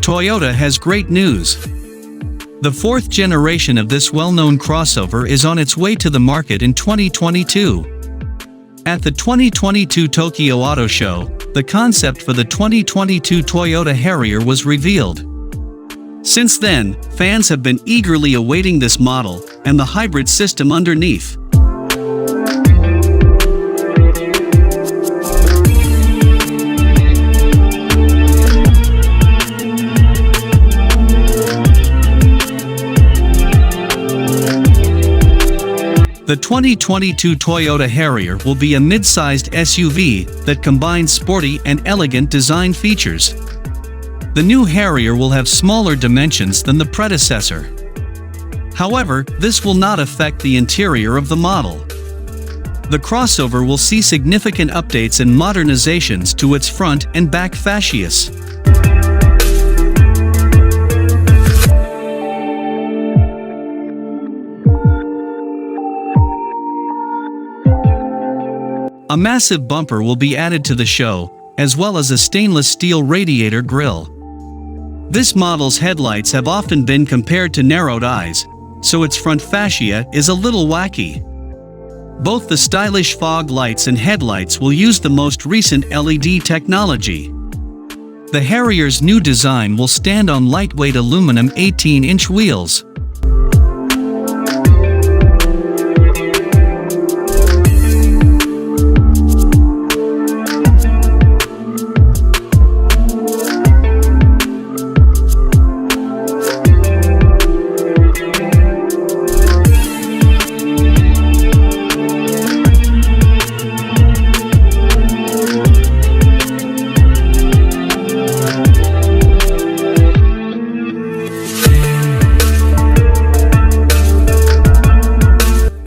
Toyota has great news. The fourth generation of this well-known crossover is on its way to the market in 2022. At the 2022 Tokyo Auto Show, the concept for the 2022 Toyota Harrier was revealed. Since then, fans have been eagerly awaiting this model and the hybrid system underneath. The 2022 Toyota Harrier will be a mid-sized SUV that combines sporty and elegant design features. The new Harrier will have smaller dimensions than the predecessor. However, this will not affect the interior of the model. The crossover will see significant updates and modernizations to its front and back fascias. A massive bumper will be added to the show, as well as a stainless steel radiator grille. This model's headlights have often been compared to narrowed eyes, so its front fascia is a little wacky. Both the stylish fog lights and headlights will use the most recent LED technology. The Harrier's new design will stand on lightweight aluminum 18-inch wheels.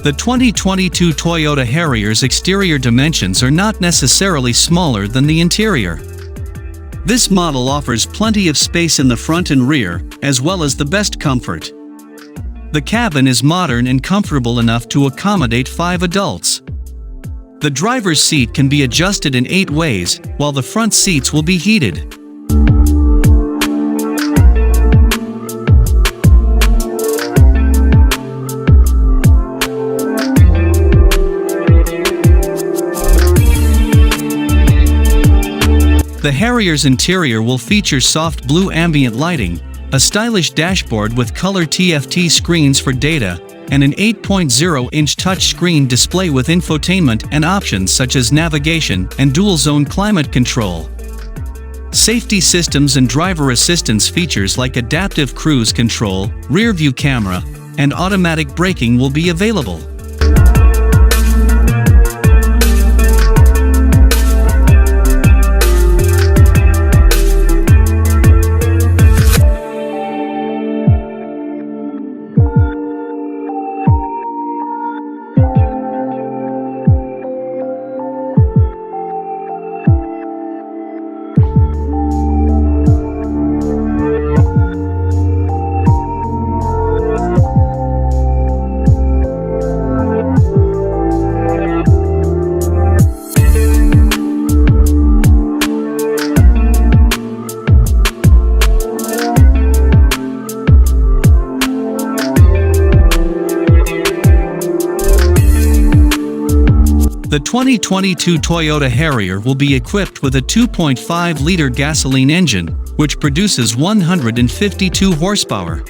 The 2022 Toyota Harrier's exterior dimensions are not necessarily smaller than the interior. This model offers plenty of space in the front and rear, as well as the best comfort. The cabin is modern and comfortable enough to accommodate 5 adults. The driver's seat can be adjusted in 8 ways, while the front seats will be heated. The Harrier's interior will feature soft blue ambient lighting, a stylish dashboard with color TFT screens for data, and an 8.0-inch touchscreen display with infotainment and options such as navigation and dual-zone climate control. Safety systems and driver assistance features like adaptive cruise control, rear-view camera, and automatic braking will be available. The 2022 Toyota Harrier will be equipped with a 2.5-liter gasoline engine, which produces 152 horsepower.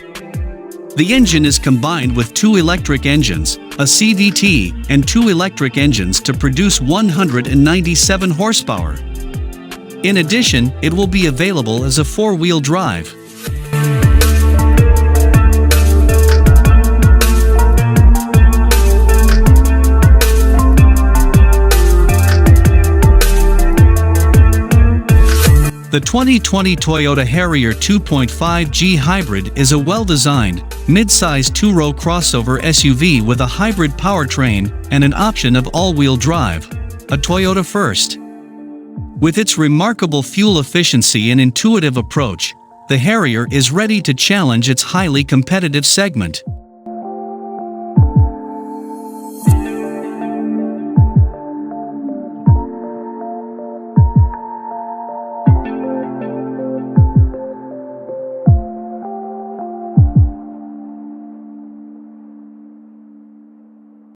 The engine is combined with 2 electric engines, a CVT, and 2 electric engines to produce 197 horsepower. In addition, it will be available as a 4-wheel drive. The The 2020 Toyota Harrier 2.5G Hybrid is a well-designed, mid-size two-row crossover SUV with a hybrid powertrain and an option of all-wheel drive, a Toyota first. With its remarkable fuel efficiency and intuitive approach, the Harrier is ready to challenge its highly competitive segment.